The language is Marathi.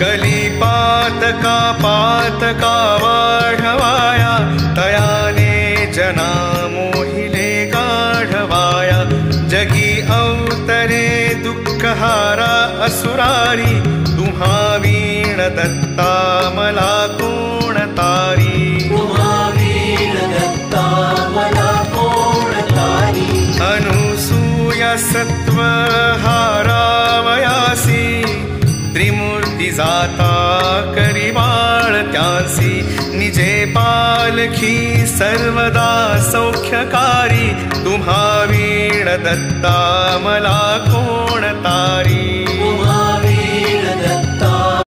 कलिपातका पातका वाढवाया तयाने जना मोहिले गाढवाया जगी अवतरे दुःखहारा असुरारी तुम्हा वीण दत्ता मला कोण तारी अनुसूया सत्वहारावयासी त्रिमूर्ती जाता करी बाळत्यासी निजे पालखी सर्वदा सौख्यकारी तुम्हा वीण दत्ता मला कोण तारी